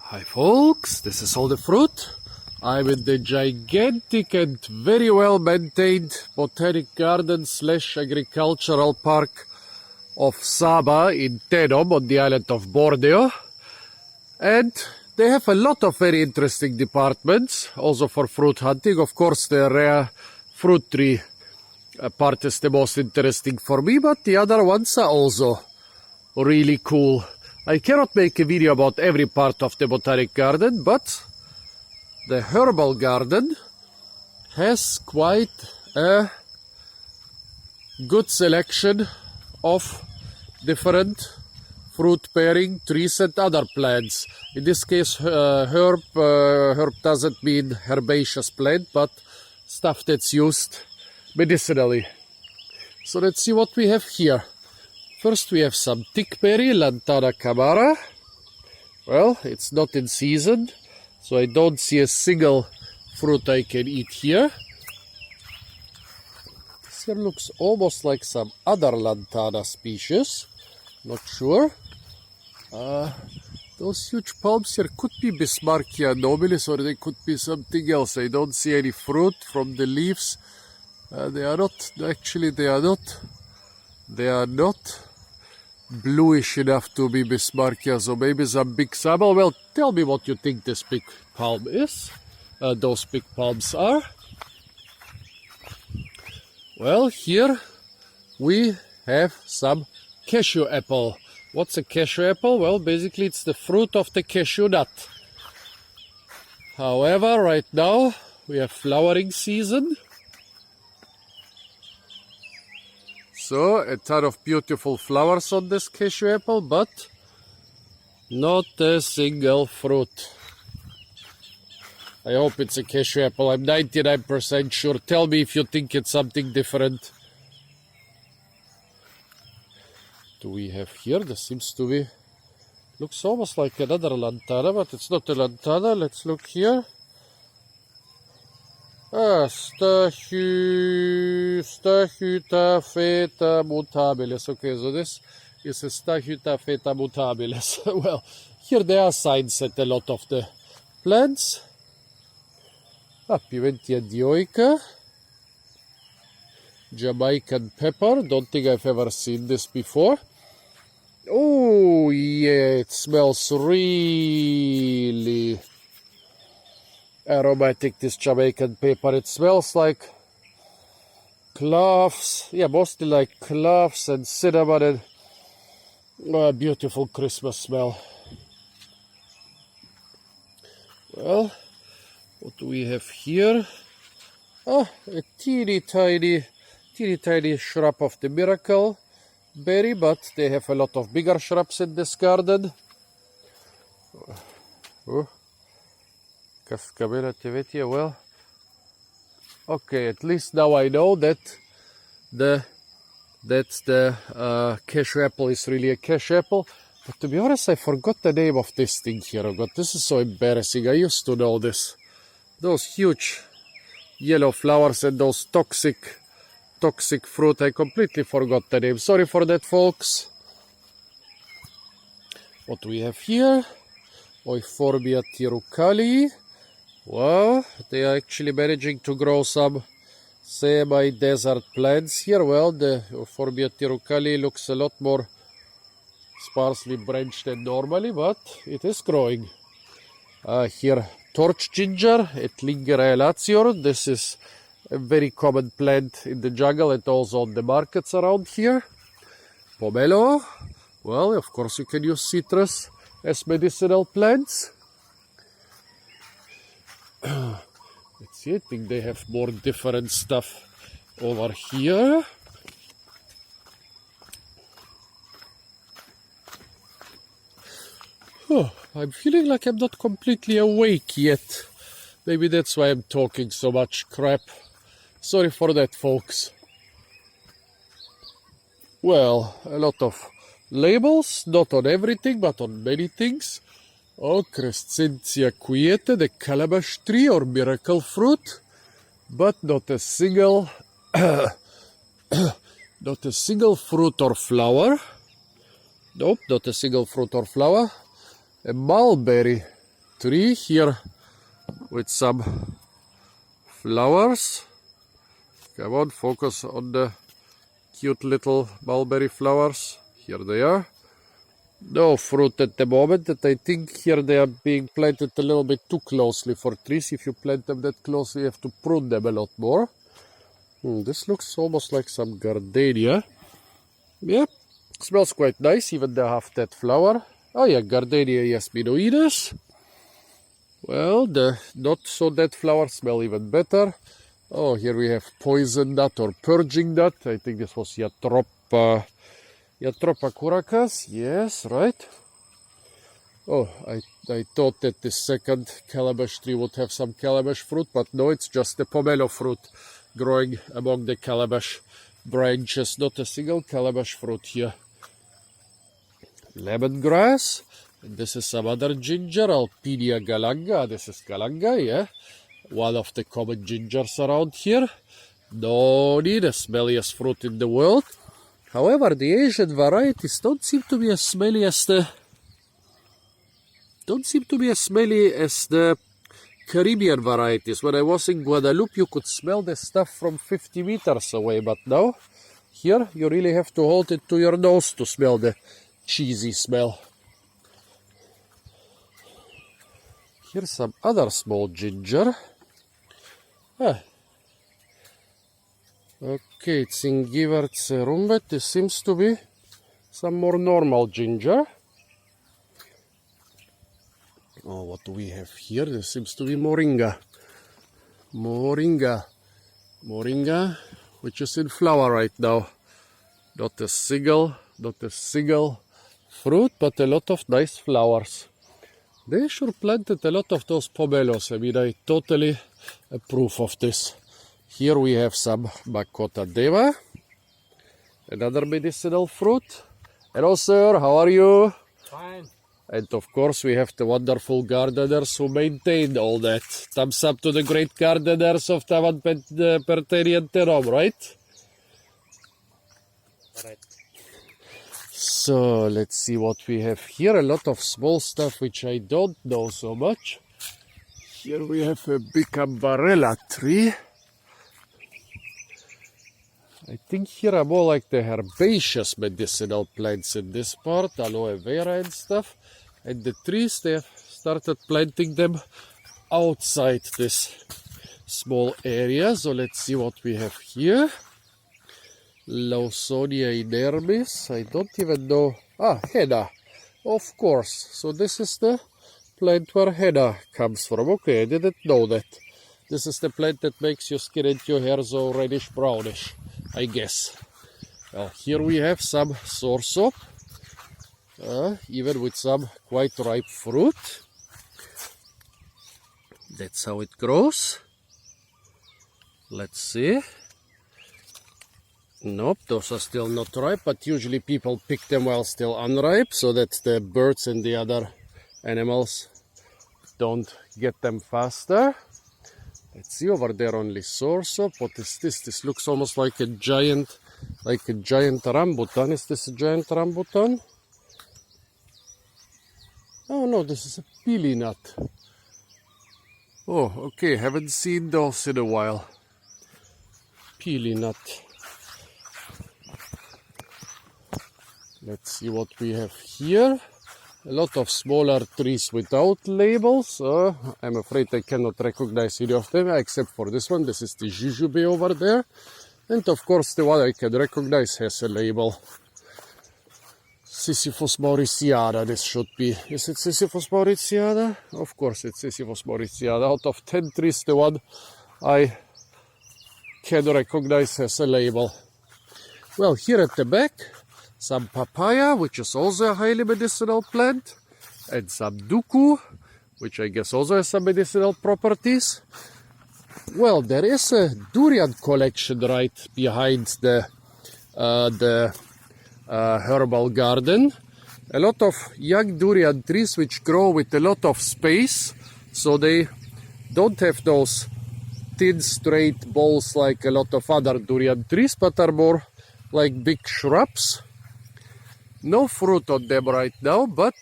Hi folks, this is all the fruit. I'm in the gigantic and very well maintained botanic garden / agricultural park of Sabah in Tenom on the island of Borneo. And they have a lot of very interesting departments also for fruit hunting. Of course, the rare fruit tree part is the most interesting for me, but the other ones are also really cool. I cannot make a video about every part of the botanic garden, but the herbal garden has quite a good selection of different fruit bearing trees and other plants. In this case, herb doesn't mean herbaceous plant, but stuff that's used medicinally. So let's see what we have here. First we have some thickberry, Lantana camara. Well, it's not in season, so I don't see a single fruit I can eat here. This here looks almost like some other Lantana species. Not sure. Those huge palms here could be Bismarckia nobilis, or they could be something else. I don't see any fruit from the leaves. They are not bluish enough to be Bismarckia, so maybe some big Sabah. Well, tell me what you think this big palm is. Those big palms are. Well, here we have some cashew apple. What's a cashew apple? Well, basically it's the fruit of the cashew nut. However, right now we have flowering season. So, a ton of beautiful flowers on this cashew apple, but not a single fruit. I hope it's a cashew apple. I'm 99% sure. Tell me if you think it's something different. Do we have here? This seems to be... looks almost like another lantana, but it's not a lantana. Let's look here. Stachyta mutabilis. Okay, so this is a Stachyta mutabilis. Well, here there are signs at a lot of the plants. Pimentia dioica. Jamaican pepper. Don't think I've ever seen this before. Oh, yeah, it smells really aromatic, this Jamaican pepper. It smells like cloves, yeah, mostly like cloves and cinnamon, and a beautiful Christmas smell. Well, what do we have here? A teeny tiny shrub of the miracle berry, but they have a lot of bigger shrubs in this garden. Well, okay, at least now I know that the cashew apple is really a cashew apple. But to be honest, I forgot the name of this thing here. Oh God, this is so embarrassing. I used to know this. Those huge yellow flowers and those toxic fruit. I completely forgot the name. Sorry for that, folks. What do we have here? Euphorbia tirucali. Wow, they are actually managing to grow some semi-desert plants here. Well, the Euphorbia tirucali looks a lot more sparsely branched than normally, but it is growing. Here, torch ginger, Etlingera elatior. This is a very common plant in the jungle and also on the markets around here. Pomelo. Well, of course you can use citrus as medicinal plants. Let's see, I think they have more different stuff over here. I'm feeling like I'm not completely awake yet. Maybe that's why I'm talking so much crap. Sorry for that, folks. Well, a lot of labels, not on everything, but on many things. Oh, Crescentia quiete, the calabash tree or miracle fruit, but not a single, not a single fruit or flower. Nope, not a single fruit or flower. A mulberry. tree here with some flowers. Come on, focus on the cute little mulberry flowers. Here they are. No fruit at the moment, and I think here they are being planted a little bit too closely for trees. If you plant them that closely, you have to prune them a lot more. This looks almost like some gardenia. Yeah, smells quite nice, even the half-dead flower. Oh yeah, Gardenia jasminoides. Well, the not so dead flowers smell even better. Oh, here we have poison nut or purging nut. I think this was Jatropha curacas. Yes, right. Oh, I thought that the second calabash tree would have some calabash fruit, but no, it's just the pomelo fruit growing among the calabash branches. Not a single calabash fruit here. Lemongrass. And this is some other ginger, Alpinia galanga. This is galanga, yeah. One of the common gingers around here. Noni, the smelliest fruit in the world. However, the Asian varieties don't seem to be as smelly as the Caribbean varieties. When I was in Guadeloupe, you could smell the stuff from 50 meters away, but now here you really have to hold it to your nose to smell the cheesy smell. Here's some other small ginger. Okay, it's in Givertserumbet. This seems to be some more normal ginger. Oh, what do we have here? This seems to be Moringa. Moringa, which is in flower right now. Not a single fruit, but a lot of nice flowers. They sure planted a lot of those pomelos. I mean, I totally approve of this. Here we have some Makota Deva, another medicinal fruit. Hello, sir. How are you? Fine. And of course, we have the wonderful gardeners who maintain all that. Thumbs up to the great gardeners of Taman, Pertanian, Tenom, right? Right. So let's see what we have here. A lot of small stuff which I don't know so much. Here we have a Bicambarella tree. I think here are more like the herbaceous medicinal plants in this part, aloe vera and stuff. And the trees, they have started planting them outside this small area. So let's see what we have here. Lawsonia inermis. I don't even know. Henna. Of course. So this is the plant where henna comes from. Okay, I didn't know that. This is the plant that makes your skin and your hair so reddish brownish, I guess. Well, here we have some soursop, even with some quite ripe fruit. That's how it grows. Let's see. Nope, those are still not ripe, but usually people pick them while still unripe, so that the birds and the other animals don't get them faster. Let's see, over there only soursop. What is this? This looks almost like a giant rambutan. Is this a giant rambutan? Oh no, this is a pili nut. Oh, okay, haven't seen those in a while. Pili nut. Let's see what we have here. A lot of smaller trees without labels. I'm afraid I cannot recognize any of them except for this one. This is the jujube over there. And of course the one I can recognize has a label. Sisyphus mauritiana, this should be. Is it Sisyphus mauritiana? Of course it's Sisyphus mauritiana. Out of 10 trees, the one I can recognize has a label. Well, here at the back, some papaya, which is also a highly medicinal plant, and some duku, which I guess also has some medicinal properties. Well, there is a durian collection right behind the herbal garden. A lot of young durian trees which grow with a lot of space, so they don't have those thin straight balls like a lot of other durian trees, but are more like big shrubs. No fruit on them right now, but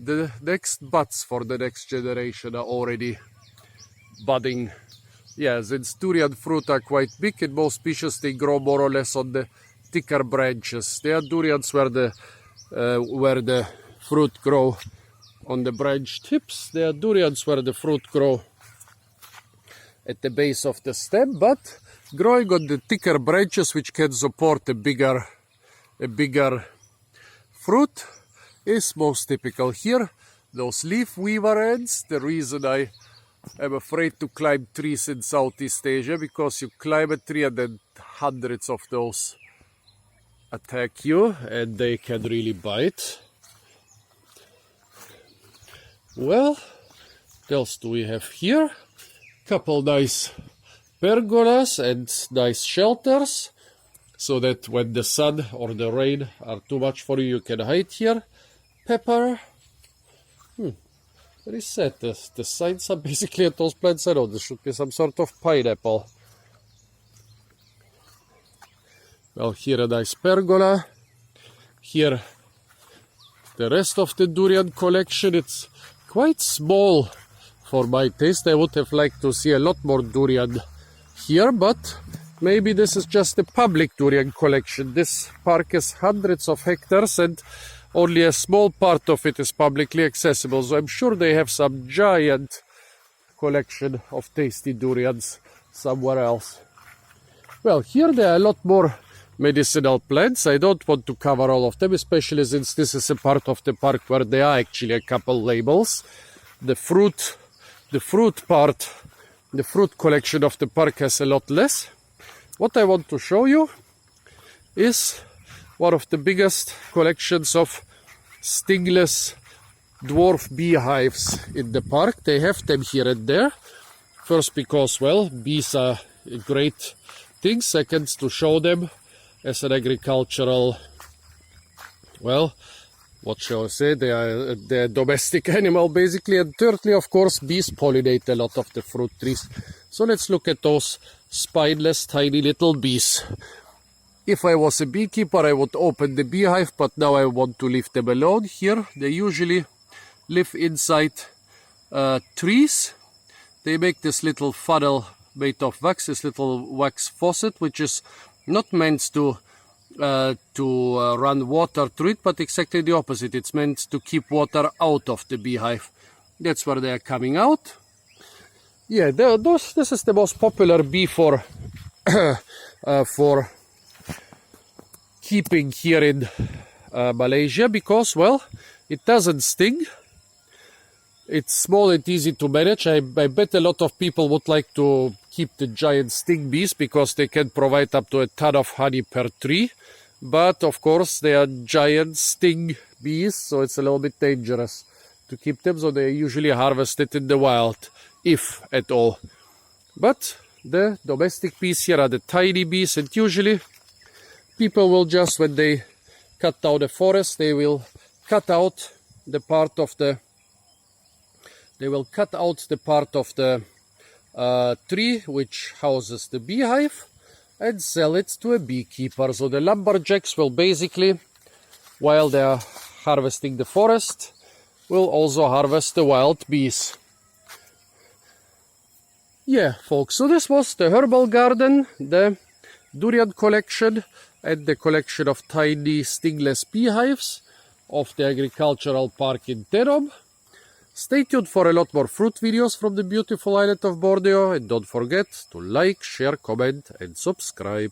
the next buds for the next generation are already budding. Yeah, since durian fruit are quite big, in most species they grow more or less on the thicker branches. There are durians where the fruit grow on the branch tips. There are durians where the fruit grow at the base of the stem, but growing on the thicker branches which can support a bigger fruit is most typical here. Those leaf weaver ants, the reason I am afraid to climb trees in Southeast Asia, because you climb a tree and then hundreds of those attack you and they can really bite. Well, what else do we have here? Couple nice pergolas and nice shelters, so that when the sun or the rain are too much for you, you can hide here. Pepper. Very sad. The signs are basically at those plants. I know there should be some sort of pineapple. Well, here a nice pergola. Here the rest of the durian collection. It's quite small for my taste. I would have liked to see a lot more durian here, but maybe this is just a public durian collection. This park is hundreds of hectares and only a small part of it is publicly accessible, so I'm sure they have some giant collection of tasty durians somewhere else. Well, here there are a lot more medicinal plants. I don't want to cover all of them, especially since this is a part of the park where there are actually a couple labels. The fruit collection of the park has a lot less. What I want to show you is one of the biggest collections of stingless dwarf beehives in the park. They have them here and there. First because, well, bees are a great thing. Second, to show them as an agricultural, well, what shall I say, they are a domestic animal basically. And thirdly, of course, bees pollinate a lot of the fruit trees. So let's look at those spineless tiny little bees. If I was a beekeeper, I would open the beehive, but now I want to leave them alone. Here they usually live inside trees. They make this little funnel made of wax, this little wax faucet, which is not meant to run water through it, but exactly the opposite. It's meant to keep water out of the beehive. That's where they are coming out. Yeah, this is the most popular bee for keeping here in Malaysia, because, well, it doesn't sting. It's small and easy to manage. I bet a lot of people would like to keep the giant sting bees because they can provide up to a ton of honey per tree. But of course they are giant sting bees, so it's a little bit dangerous to keep them. So they are usually harvested in the wild, if at all. But the domestic bees here are the tiny bees, and usually people will just, when they cut down a forest, they will cut out the part of the tree which houses the beehive and sell it to a beekeeper. So the lumberjacks will basically, while they are harvesting the forest, will also harvest the wild bees. Yeah, folks, so this was the herbal garden, the durian collection, and the collection of tiny stingless beehives of the agricultural park in Tenom. Stay tuned for a lot more fruit videos from the beautiful island of Borneo, and don't forget to like, share, comment and subscribe.